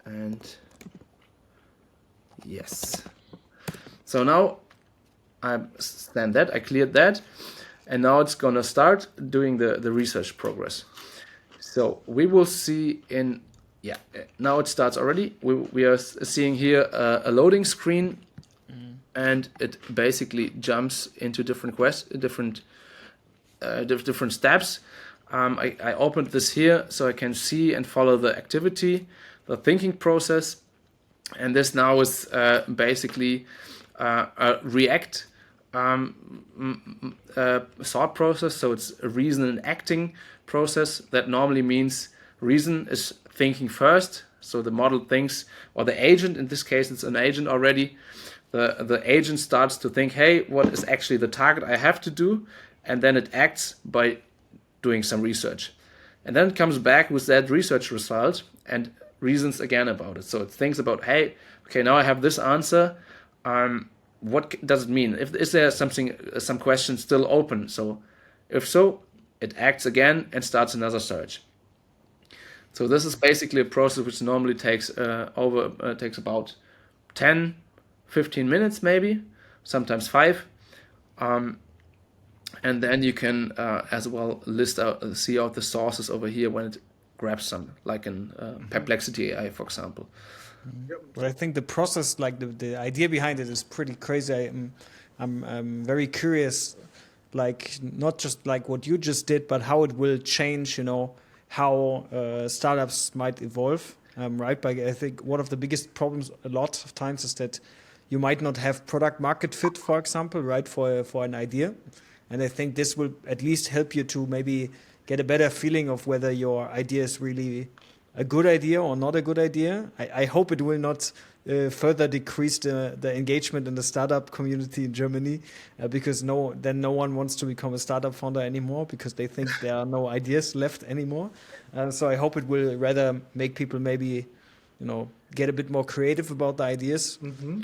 And yes. So now I cleared that, and now it's gonna start doing the research progress. So we will see now it starts already. We are seeing here a loading screen, and it basically jumps into different steps. I opened this here so I can see and follow the activity, the thinking process, and this now is basically a React thought process. So it's a reason and acting process. That normally means reason is thinking first. So the model thinks, or the agent, in this case it's an agent already, the agent starts to think, hey, what is actually the target I have to do? And then it acts by doing some research. And then it comes back with that research result and reasons again about it. So it thinks about, hey, okay, now I have this answer. What does it mean? Is there some question still open? So if so, it acts again and starts another search. So this is basically a process which normally takes takes about 10, 15 minutes maybe, sometimes 5. And then you can as well see out the sources over here when it grabs some, like in Perplexity AI, for example. But I think the process, like the idea behind it, is pretty crazy. I'm very curious, like not just like what you just did, but how it will change. How startups might evolve, right? But I think one of the biggest problems a lot of times is that you might not have product market fit, for example, right, for an idea. And I think this will at least help you to maybe get a better feeling of whether your idea is really a good idea or not a good idea. I hope it will not further decrease the engagement in the startup community in Germany, because then no one wants to become a startup founder anymore because they think there are no ideas left anymore. So I hope it will rather make people maybe, get a bit more creative about the ideas.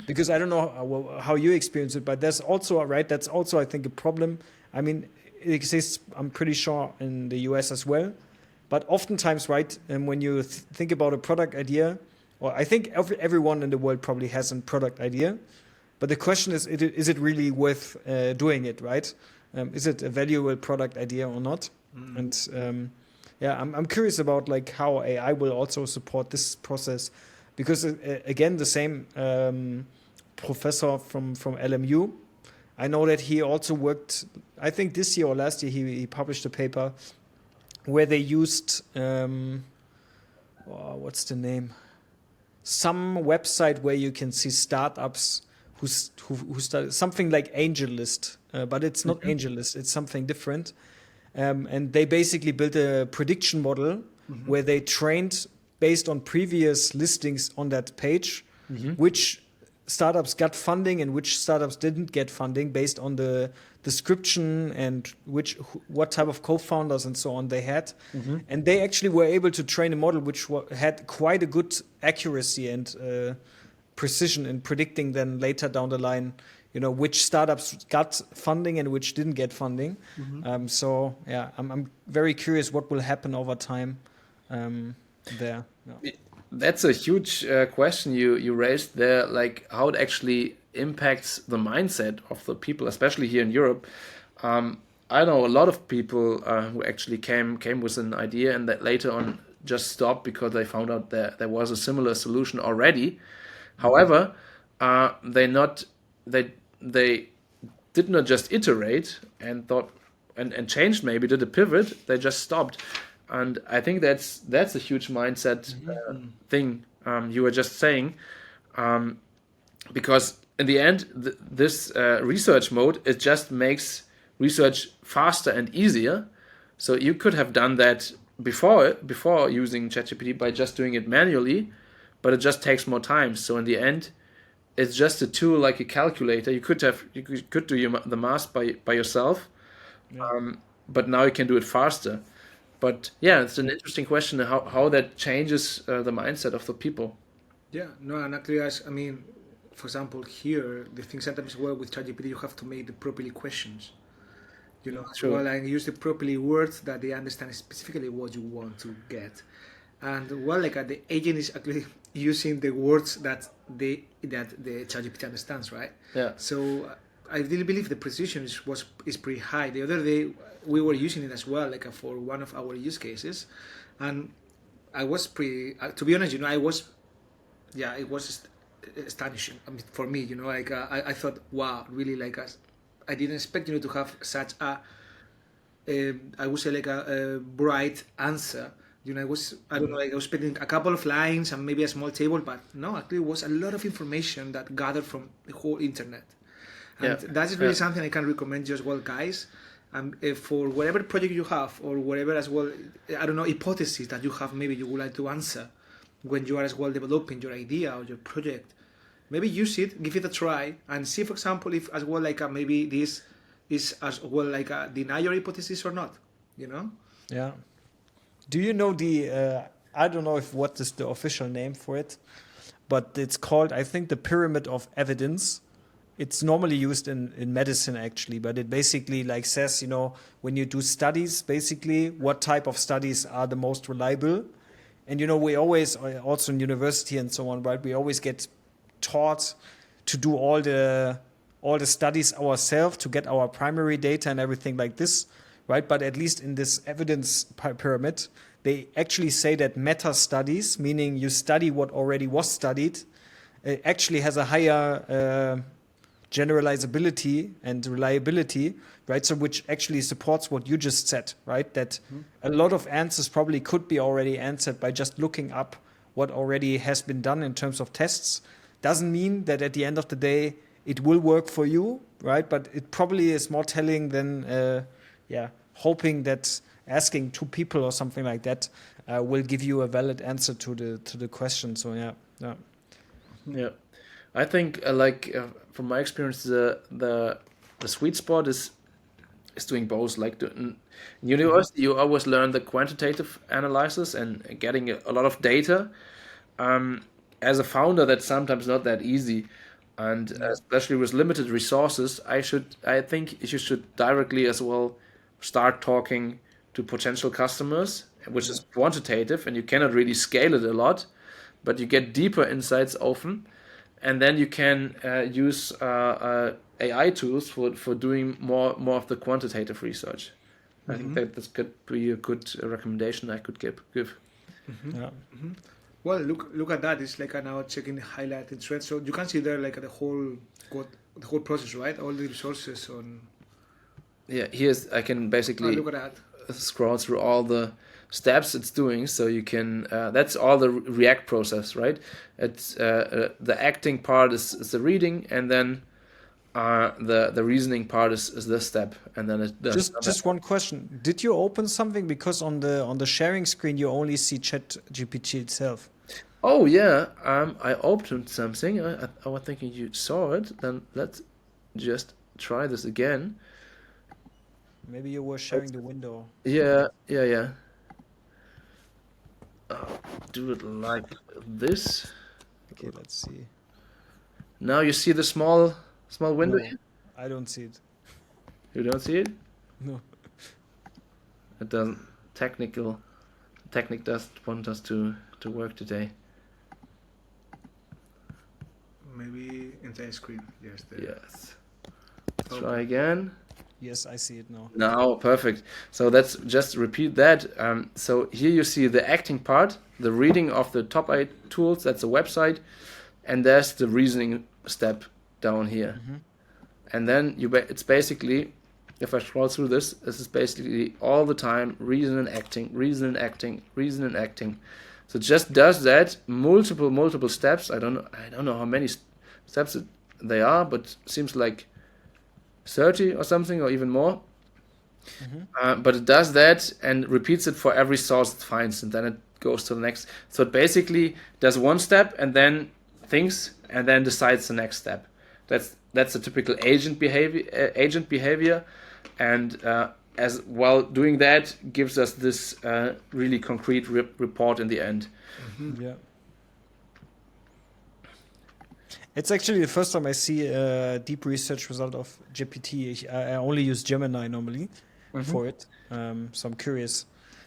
Because I don't know how you experience it, but that's also I think a problem. I mean, it exists, I'm pretty sure, in the US as well. But oftentimes, right, when you think about a product idea, or I think everyone in the world probably has a product idea, but the question is it really worth doing it, right? Is it a valuable product idea or not? And I'm curious about like how AI will also support this process, because again, the same professor from LMU, I know that he also worked, I think this year or last year, he published a paper where they used, what's the name? Some website where you can see startups who started something like AngelList, but it's not AngelList, it's something different. And they basically built a prediction model where they trained based on previous listings on that page, which startups got funding and which startups didn't get funding based on the description and what type of co-founders and so on they had. And they actually were able to train a model which had quite a good accuracy and precision in predicting then later down the line, which startups got funding and which didn't get funding. So yeah, I'm very curious what will happen over time there. Yeah. That's a huge question you raised there, like how it actually impacts the mindset of the people, especially here in Europe. I know a lot of people who actually came with an idea and that later on just stopped because they found out that there was a similar solution already. However, they did not just iterate and thought and changed, maybe did a pivot. They just stopped. And I think that's a huge mindset thing you were just saying, because in the end, this research mode, it just makes research faster and easier. So you could have done that before using ChatGPT by just doing it manually, but it just takes more time. So in the end, it's just a tool like a calculator. You could do the math by yourself, but now you can do it faster. But yeah, it's an interesting question how that changes the mindset of the people. Yeah, no, and actually, I mean, for example, here, the thing sometimes well with ChatGPT, you have to make the properly questions, as True. well, and use the properly words that they understand specifically what you want to get. And well, like the agent is actually using the words that the ChatGPT understands, right? Yeah. So I really believe the precision is pretty high. The other day we were using it as well, like for one of our use cases, and I was pretty. To be honest, it was astonishing. I mean, for me, like I thought, wow, really, like I didn't expect to have such I would say like a bright answer. I was expecting a couple of lines and maybe a small table, but no, actually it was a lot of information that gathered from the whole internet. And that is really something I can recommend you as well, guys. For whatever project you have or whatever as well, I don't know, hypothesis that you have, maybe you would like to answer when you are as well developing your idea or your project. Maybe use it, give it a try, and see, for example, if as well like maybe this is as well like a deny your hypothesis or not. Yeah. Do you know I don't know what is the official name for it, but it's called, I think, the pyramid of evidence. it's normally used in medicine actually, but it basically like says, when you do studies, basically what type of studies are the most reliable. And we always, also in university and so on, right? We always get taught to do all the studies ourselves to get our primary data and everything like this, right? But at least in this evidence pyramid, they actually say that meta studies, meaning you study what already was studied, actually has a higher generalizability and reliability, right? So which actually supports what you just said, right? That a lot of answers probably could be already answered by just looking up what already has been done in terms of tests. Doesn't mean that at the end of the day it will work for you, right? But it probably is more telling than hoping that asking two people or something like that will give you a valid answer to the question. So Yeah, I think from my experience, the sweet spot is doing both. Like in university, you always learn the quantitative analysis and getting a lot of data. As a founder, that's sometimes not that easy, and especially with limited resources, I think you should directly as well start talking to potential customers, which is quantitative, and you cannot really scale it a lot, but you get deeper insights often, and then you can use AI tools for doing more of the quantitative research. I think that this could be a good recommendation I could give. Yeah. Well, look at that. It's like now checking the highlighted thread, so you can see there like the whole process, right? All the resources on. Yeah, I can basically look at that. Scroll through all the steps it's doing, so you can. That's all the React process, right? It's the acting part is the reading, and then the reasoning part is this step, and then it does. Just one question: did you open something? Because on the sharing screen you only see ChatGPT itself. Oh yeah, I opened something. I was thinking you saw it. Then let's just try this again. Maybe you were sharing the window. Yeah. Do it like this. Okay, let's see. Now you see the small window No, here? I don't see it. You don't see it? No. It doesn't. Technique doesn't want us to work today. Maybe entire screen. Yes. Yes. Try again. Yes, I see it now. Now, perfect. So let's just repeat that. So here you see the acting part, the reading of the top 8 tools, that's a website, and there's the reasoning step down here. And then it's basically, if I scroll through this is basically all the time reason and acting. So it just does that multiple steps. I don't know how many steps they are, but seems like 30 or something, or even more. But it does that and repeats it for every source it finds, and then it goes to the next. So it basically does one step and then thinks and then decides the next step. That's a typical agent behavior, and as well doing that gives us this really concrete report in the end. Yeah. It's actually the first time I see a deep research result of GPT. I only use Gemini normally for it, so I'm curious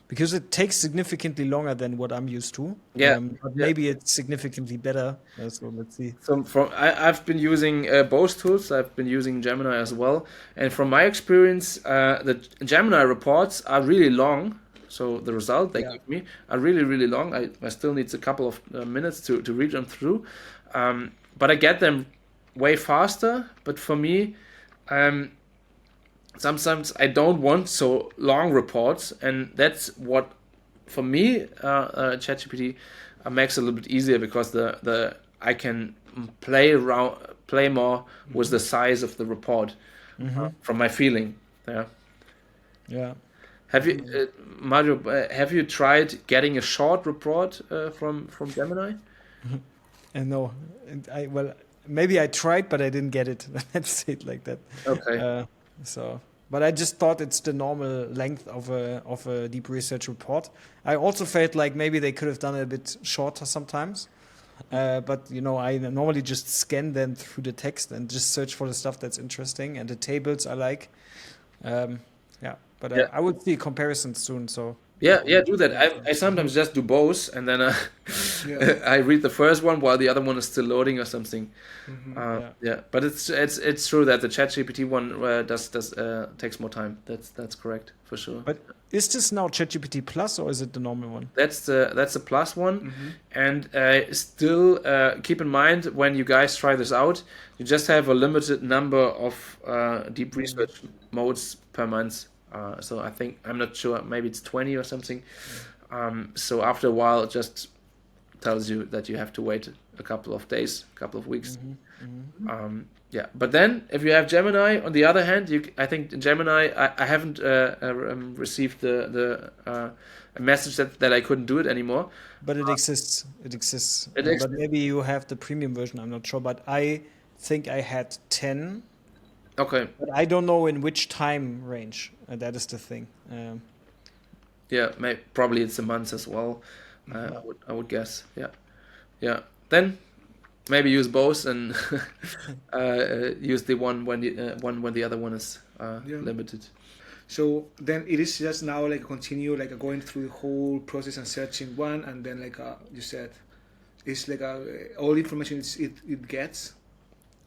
because it takes significantly longer than what I'm used to. But maybe it's significantly better. So let's see. So I've been using both tools. I've been using Gemini as well, and from my experience, the Gemini reports are really long. So the result they give me are really long. I still need a couple of minutes to read them through. But I get them way faster. But for me, sometimes I don't want so long reports, and that's what, for me, ChatGPT makes it a little bit easier because I can play more with the size of the report from my feeling. Yeah. Have you, Mario? Have you tried getting a short report from Gemini? No, maybe I tried, but I didn't get it. Let's say it like that. Okay. But I just thought it's the normal length of a deep research report. I also felt like maybe they could have done it a bit shorter sometimes. But I normally just scan them through the text and just search for the stuff that's interesting and the tables I like. Yeah, but Yeah. I would see comparisons soon. So Yeah, do that. I sometimes just do both, and then Yeah. I read the first one while the other one is still loading or something. yeah. Yeah, but it's true that the ChatGPT one does takes more time. That's correct for sure. But is this now ChatGPT Plus or is it the normal one? That's the plus one, and still keep in mind when you guys try this out, you just have a limited number of deep research modes per month. So I think I'm not sure, maybe it's 20 or something. So after a while, it just tells you that you have to wait a couple of days, a couple of weeks. Yeah, but then if you have Gemini, on the other hand, I think in Gemini I haven't received the a message that I couldn't do it anymore. But it exists. It exists. It But exists. maybe you have the premium version. I'm not sure. But I think I had 10. Okay, But I don't know in which time range. That is the thing. yeah, probably it's a month as well. I would guess. Yeah. Then maybe use both and use the one when the other one is limited. So then it is just now like continue like going through the whole process and searching one, and then like you said, it's like all information it gets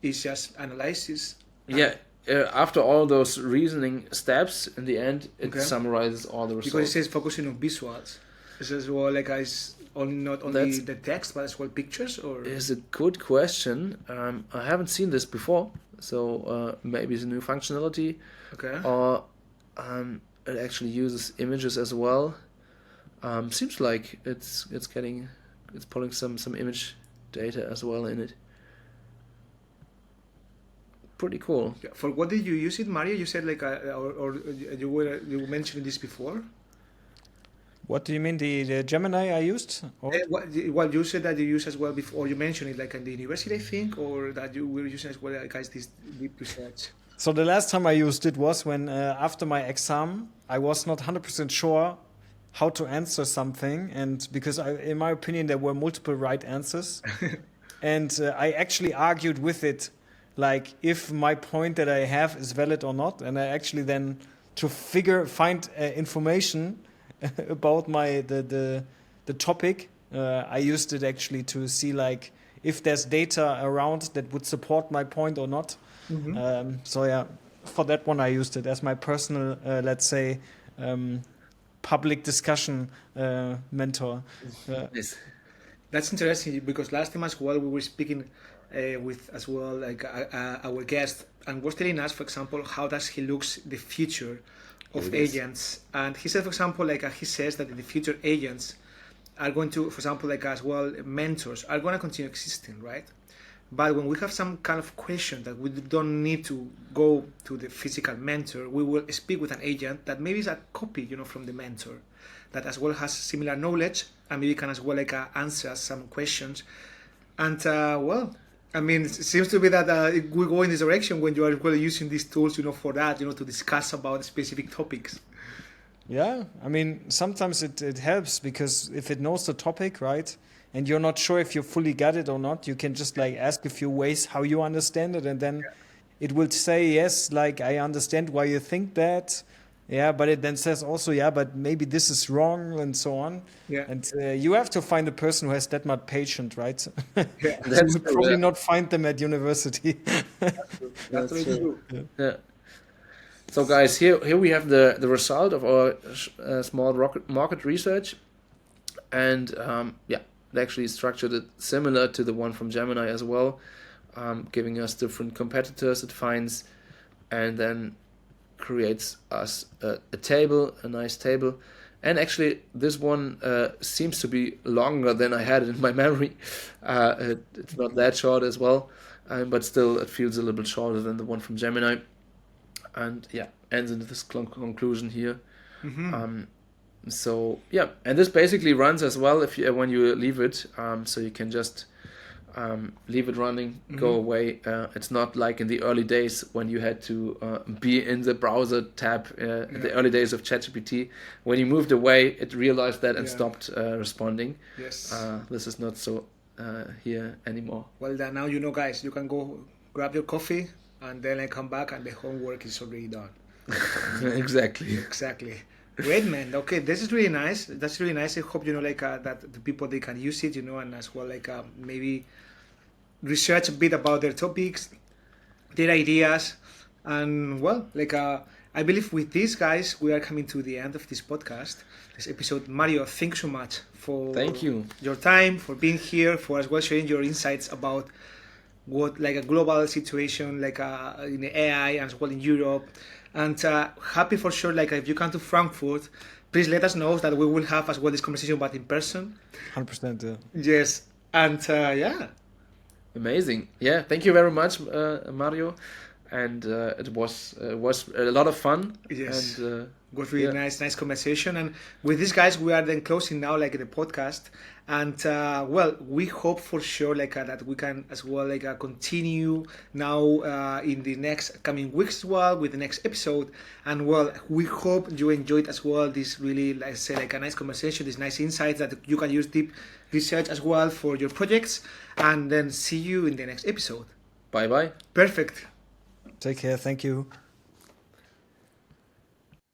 is just analysis. Yeah, after all those reasoning steps, in the end, it Okay. summarizes all the Because it results. says focusing on visuals. It's as well like it's only not only That's- the text but as well pictures or Is a good question. I haven't seen this before, so maybe it's a new functionality, okay. or it actually uses images as well. Seems like it's pulling some image data as well in it. Pretty cool. Yeah. For what did you use it, Mario? You said like or you mentioned this before. What do you mean? The Gemini I used? Or? Well, you said that you use as well before. You mentioned it like in the university, I think, or that you were using as well like as this deep research. So the last time I used it was when after my exam, I was not 100% sure how to answer something. And because in my opinion, there were multiple right answers. And I actually argued with it, like if my point that I have is valid or not. And I actually then to find information about the topic, I used it actually to see like if there's data around that would support my point or not. So yeah, for that one I used it as my personal, let's say, public discussion mentor. Yes. That's interesting because last time as well we were speaking with as well like our guest and was telling us, for example, how does he looks the future of agents, and he said, for example, like he says that in the future agents are going to, for example, like as well mentors are going to continue existing, right? But when we have some kind of question that we don't need to go to the physical mentor, we will speak with an agent that maybe is a copy, from the mentor, that as well has similar knowledge and maybe can as well like answer us some questions. And well, I mean, it seems to be that we go in this direction when you are well using these tools, for that, to discuss about specific topics. Yeah, I mean, sometimes it helps because if it knows the topic, right, and you're not sure if you fully got it or not, you can just like ask a few ways how you understand it, and then it will say, yes, like I understand why you think that. Yeah, but it then says also, yeah, but maybe this is wrong and so on. Yeah. And you have to find a person who has that much patience, right? Yeah. So you will probably not find them at university. That's true. Yeah. So guys, here we have the result of our small market research, and they actually structured it similar to the one from Gemini as well, giving us different competitors it finds, and then creates us a table, a nice table. And actually this one seems to be longer than I had it in my memory. It's not that short as well, but still it feels a little bit shorter than the one from Gemini. And yeah, ends into this conclusion here. So yeah, and this basically runs as well if when you leave it, so you can just leave it running, go away. It's not like in the early days when you had to be in the browser tab in the early days of ChatGPT. When you moved away, it realized that and stopped responding. Yes. This is not so here anymore. Well, then now you know, guys, you can go grab your coffee and then I come back and the homework is already done. Exactly. Exactly. Great, man. Okay, this is really nice. That's really nice. I hope, that the people, they can use it, and as well, maybe research a bit about their topics, their ideas. And well, I believe with these guys, we are coming to the end of this podcast, this episode. Mario, thanks so much for Thank you. your time, for being here, for as well sharing your insights about what a global situation in the AI and as well in Europe. And happy for sure, if you come to Frankfurt, please let us know that we will have as well this conversation, but in person. 100%. Yes. And yeah. Amazing. Yeah, thank you very much, Mario. And it was a lot of fun. Yes. And It was really nice conversation. And with these guys, we are then closing now the podcast. And well, we hope for sure that we can as well continue now in the next coming weeks as well with the next episode. And well, we hope you enjoyed as well this really, let's say, a nice conversation, these nice insights that you can use deep research as well for your projects. And then see you in the next episode. bye-bye. Perfect. Take care. Thank you.